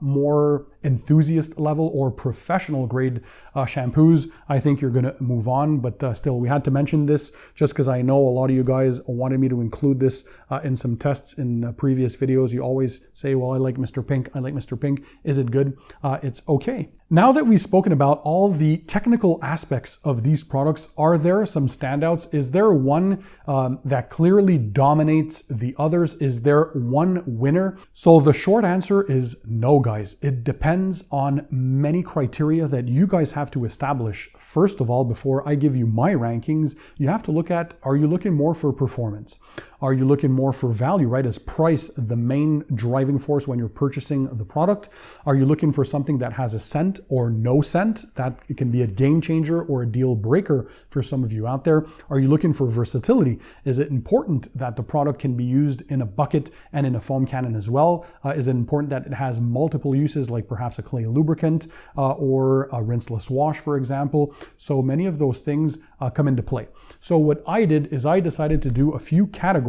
more enthusiast level or professional grade shampoos, I think you're going to move on. But still, we had to mention this just because I know a lot of you guys wanted me to include this in some tests in previous videos. You always say, well, I like Mr. Pink. I like Mr. Pink. Is it good? It's okay. Now that we've spoken about all the technical aspects of these products, are there some standouts? Is there one that clearly dominates the others? Is there one winner? So the short answer is no, guys. It depends on many criteria that you guys have to establish. First of all, before I give you my rankings, you have to look at, are you looking more for performance? Are you looking more for value, right? Is price the main driving force when you're purchasing the product? Are you looking for something that has a scent or no scent? That it can be a game changer or a deal breaker for some of you out there. Are you looking for versatility? Is it important that the product can be used in a bucket and in a foam cannon as well? Is it important that it has multiple uses, like perhaps a clay lubricant or a rinseless wash, for example? So many of those things come into play. So what I did is I decided to do a few categories,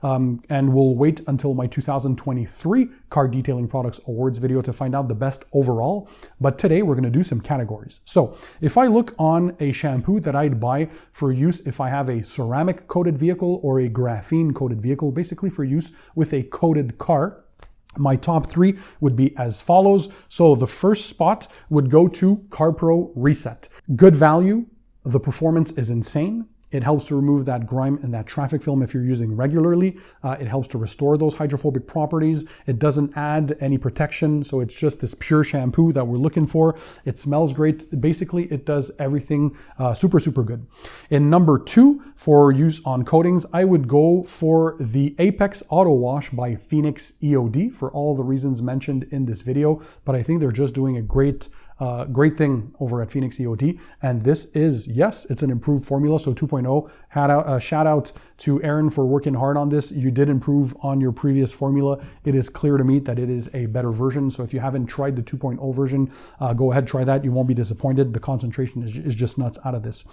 and we'll wait until my 2023 Car Detailing Products Awards video to find out the best overall. But today we're going to do some categories. So if I look on a shampoo that I'd buy for use if I have a ceramic coated vehicle or a graphene coated vehicle, basically for use with a coated car, my top 3 would be as follows. So the first spot would go to CarPro Reset. Good value. The performance is insane. It helps to remove that grime and that traffic film if you're using regularly. It helps to restore those hydrophobic properties. It doesn't add any protection, so it's just this pure shampoo that we're looking for. It smells great. Basically, it does everything super, super good. In number 2, for use on coatings, I would go for the Apex Auto Wash by Phoenix EOD for all the reasons mentioned in this video, but I think they're just doing a great thing over at Phoenix EOD, and this is, yes, it's an improved formula, so 2.0. Shout out to Aaron for working hard on this. You did improve on your previous formula. It is clear to me that it is a better version, so if you haven't tried the 2.0 version, go ahead, try that. You won't be disappointed. The concentration is just nuts out of this.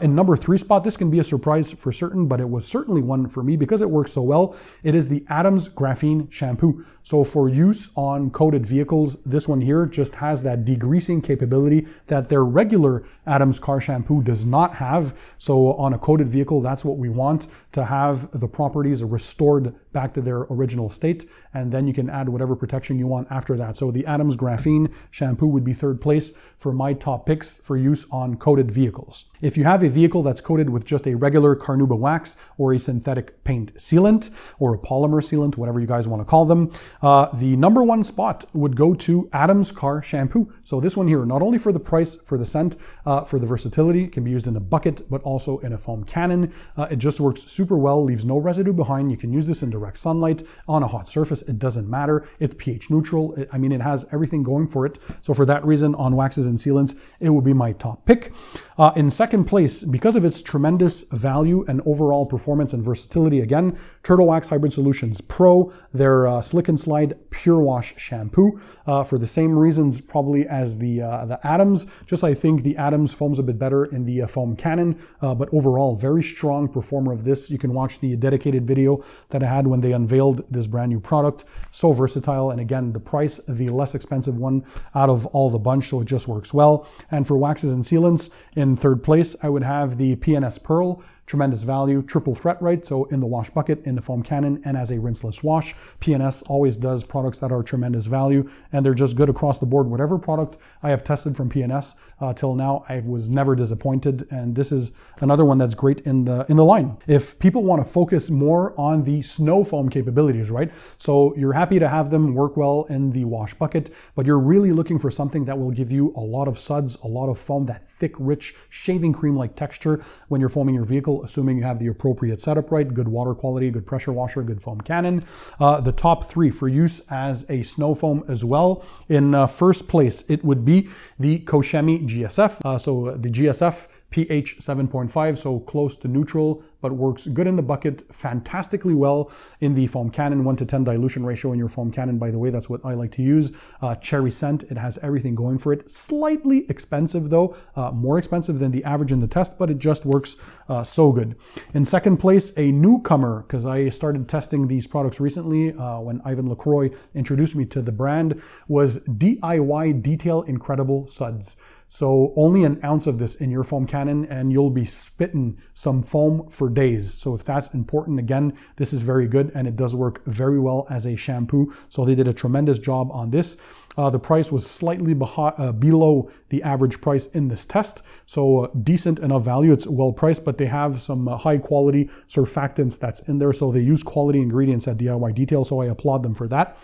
In number 3 spot, this can be a surprise for certain, but it was certainly one for me because it works so well. It is the Adams Graphene Shampoo. So for use on coated vehicles, this one here just has that degreasing capability that their regular Adams car shampoo does not have. So on a coated vehicle, that's what we want. to have the properties restored back to their original state, and then you can add whatever protection you want after that. So the Adams Graphene shampoo would be third place for my top picks for use on coated vehicles. If you have a vehicle that's coated with just a regular carnauba wax or a synthetic paint sealant or a polymer sealant, whatever you guys want to call them, the number one spot would go to Adams Car Shampoo. So this one here, not only for the price, for the scent, for the versatility, it can be used in a bucket, but also in a foam cannon. It just works super well, leaves no residue behind. You can use this in direct sunlight, on a hot surface, it doesn't matter. It's pH neutral. I mean, it has everything going for it. So for that reason, on waxes and sealants, it will be my top pick. In second place, because of its tremendous value and overall performance and versatility, again, Turtle Wax Hybrid Solutions Pro, their Slick and Slide Pure Wash Shampoo, for the same reasons probably as the Adams. Just I think the Adams foams a bit better in the foam cannon, but overall, very strong performer of this. You can watch the dedicated video that I had when they unveiled this brand new product. So versatile, and again, the price, the less expensive one out of all the bunch, so it just works well. And for waxes and sealants, in third place, I would have the PNS Pearl. Tremendous value, triple threat, right? So in the wash bucket, in the foam cannon, and as a rinseless wash. PNS always does products that are tremendous value, and they're just good across the board. Whatever product I have tested from PNS till now, I was never disappointed, and this is another one that's great in the line. If people want to focus more on the snow foam capabilities, right? So you're happy to have them work well in the wash bucket, but you're really looking for something that will give you a lot of suds, a lot of foam, that thick, rich, shaving cream-like texture when you're foaming your vehicle, assuming you have the appropriate setup, right? Good water quality, good pressure washer, good foam cannon. The top three for use as a snow foam as well. In first place, it would be the Koch Chemie GSF. So the GSF pH 7.5, so close to neutral, but works good in the bucket, fantastically well in the foam cannon, 1:10 dilution ratio in your foam cannon. By the way, that's what I like to use. Cherry scent, it has everything going for it. Slightly expensive though, more expensive than the average in the test, but it just works so good. In second place, a newcomer, because I started testing these products recently when Ivan LaCroix introduced me to the brand, was DIY Detail Incredible Suds. So only an ounce of this in your foam cannon and you'll be spitting some foam for days. So if that's important, again, this is very good and it does work very well as a shampoo. So they did a tremendous job on this. The price was slightly below the average price in this test. So decent enough value. It's well priced, but they have some high quality surfactants that's in there. So they use quality ingredients at DIY Detail. So I applaud them for that.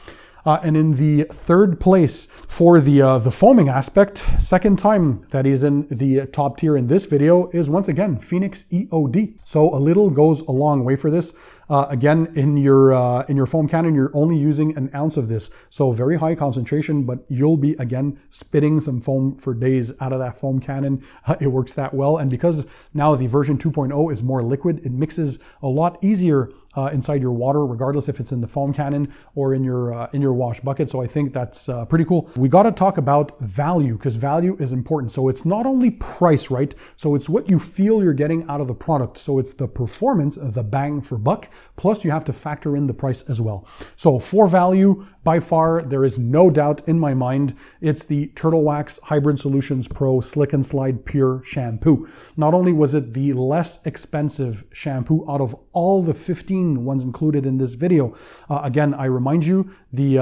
And in the third place for the foaming aspect, second time that is in the top tier in this video, is once again Phoenix EOD. So a little goes a long way for this. Again, in your foam cannon, you're only using an ounce of this. So very high concentration, but you'll be, again, spitting some foam for days out of that foam cannon. It works that well. And because now the version 2.0 is more liquid, it mixes a lot easier inside your water, regardless if it's in the foam cannon or in your wash bucket. So I think that's pretty cool. We got to talk about value, because value is important. So it's not only price, right? So it's what you feel you're getting out of the product. So it's the performance, the bang for buck, plus you have to factor in the price as well. So for value, by far, there is no doubt in my mind, it's the Turtle Wax Hybrid Solutions Pro Slick and Slide Pure Shampoo. Not only was it the less expensive shampoo out of all the 15 ones included in this video. Again, I remind you, the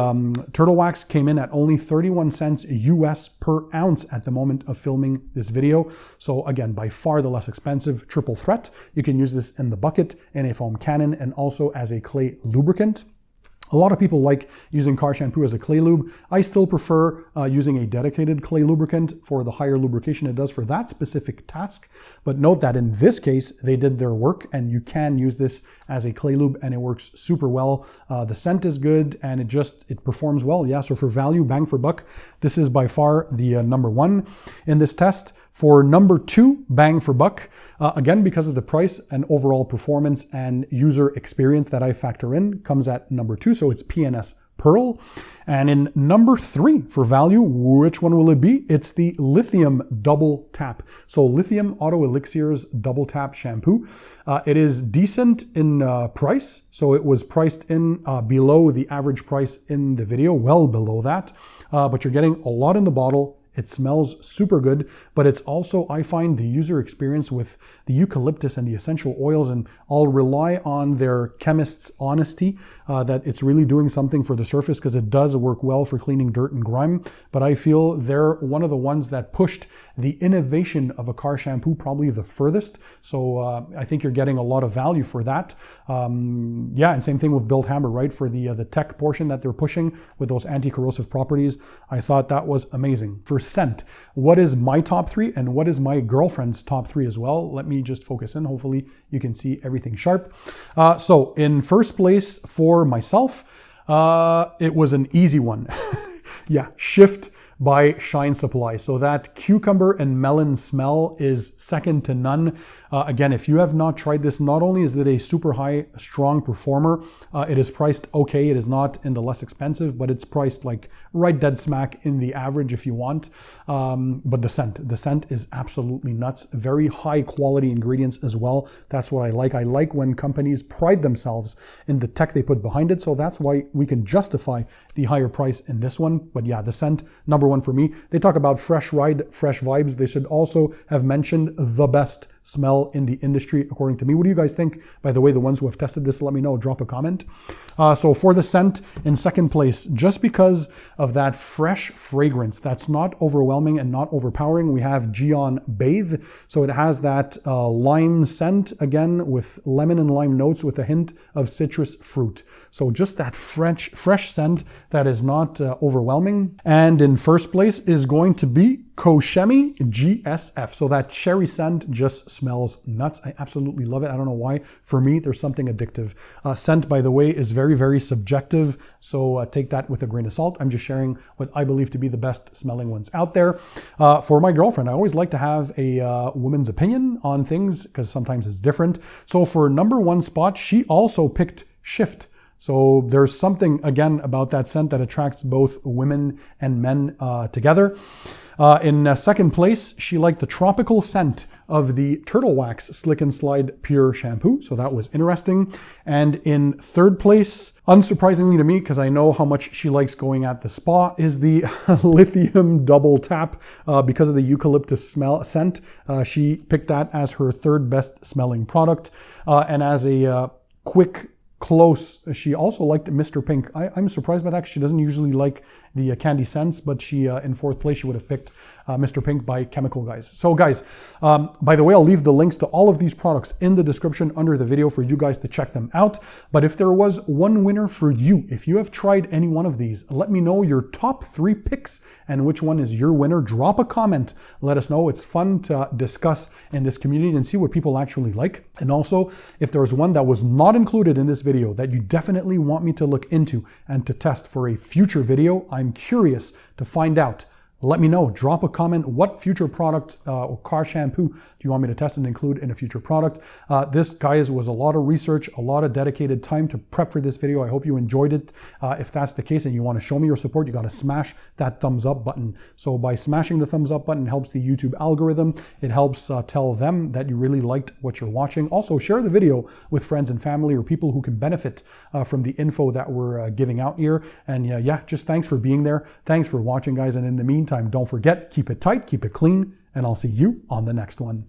Turtle Wax came in at only 31 cents US per ounce at the moment of filming this video. So again, by far the less expensive, triple threat. You can use this in the bucket, in a foam cannon, and also as a clay lubricant. A lot of people like using car shampoo as a clay lube. I still prefer using a dedicated clay lubricant for the higher lubrication it does for that specific task. But note that in this case, they did their work and you can use this as a clay lube and it works super well. The scent is good and it performs well. Yeah, so for value, bang for buck, this is by far the number one in this test. For number two, bang for buck, again, because of the price and overall performance and user experience that I factor in, comes at number two. So it's PNS Pearl. And in number three for value, which one will it be? It's the Lithium Double Tap. So Lithium Auto Elixirs Double Tap Shampoo. It is decent in price. So it was priced in below the average price in the video, well below that. But you're getting a lot in the bottle. It smells super good, but it's also, I find, the user experience with the eucalyptus and the essential oils, and I'll rely on their chemist's honesty that it's really doing something for the surface, because it does work well for cleaning dirt and grime. But I feel they're one of the ones that pushed the innovation of a car shampoo probably the furthest. So I think you're getting a lot of value for that. Yeah, and same thing with Build Hamber, right? For the tech portion that they're pushing with those anti-corrosive properties. I thought that was amazing. For scent, what is my top 3 and what is my girlfriend's top 3 as well? Let me just focus in. Hopefully you can see everything sharp. So in first place for myself, it was an easy one. Yeah, Shift by Shine Supply. So that cucumber and melon smell is second to none. Again, if you have not tried this, not only is it a super high, strong performer, it is priced okay. It is not in the less expensive, but it's priced like right dead smack in the average if you want. But the scent is absolutely nuts. Very high quality ingredients as well. That's what I like. I like when companies pride themselves in the tech they put behind it. So that's why we can justify the higher price in this one. But yeah, the scent, number one for me. They talk about fresh ride, fresh vibes. They should also have mentioned the best smell in the industry, according to me. What do you guys think? By the way, the ones who have tested this, let me know, drop a comment. So for the scent, in second place, just because of that fresh fragrance that's not overwhelming and not overpowering, we have Gyeon Bathe. So it has that lime scent, again, with lemon and lime notes with a hint of citrus fruit. So just that fresh scent that is not overwhelming. And in first place is going to be Koch Chemie GSF. So that cherry scent just smells nuts. I absolutely love it. I don't know why. For me, there's something addictive. Scent, by the way, is very, very subjective. So take that with a grain of salt. I'm just sharing what I believe to be the best smelling ones out there. For my girlfriend, I always like to have a woman's opinion on things because sometimes it's different. So for number 1 spot, she also picked Shift. So there's something, again, about that scent that attracts both women and men together. In second place, she liked the tropical scent of the Turtle Wax Slick and Slide Pure Shampoo. So that was interesting. And in third place, unsurprisingly to me, because I know how much she likes going at the spa, is the Lithium Double Tap because of the eucalyptus scent. She picked that as her third best smelling product. And as a quick close, she also liked Mr. Pink. I'm surprised by that because she doesn't usually like the candy scents, but she in fourth place, she would have picked Mr. Pink by Chemical Guys. So guys, by the way, I'll leave the links to all of these products in the description under the video for you guys to check them out. But if there was one winner for you, if you have tried any one of these, let me know your top 3 picks and which one is your winner. Drop a comment. Let us know. It's fun to discuss in this community and see what people actually like. And also, if there's one that was not included in this video that you definitely want me to look into and to test for a future video, I'm curious to find out. Let me know. Drop a comment. What future product or car shampoo do you want me to test and include in a future product? This, guys, was a lot of research, a lot of dedicated time to prep for this video. I hope you enjoyed it. If that's the case and you want to show me your support, you got to smash that thumbs up button. So by smashing the thumbs up button, it helps the YouTube algorithm. It helps tell them that you really liked what you're watching. Also, share the video with friends and family or people who can benefit from the info that we're giving out here. And yeah, just thanks for being there. Thanks for watching, guys. And in the meantime, don't forget, keep it tight, keep it clean, and I'll see you on the next one.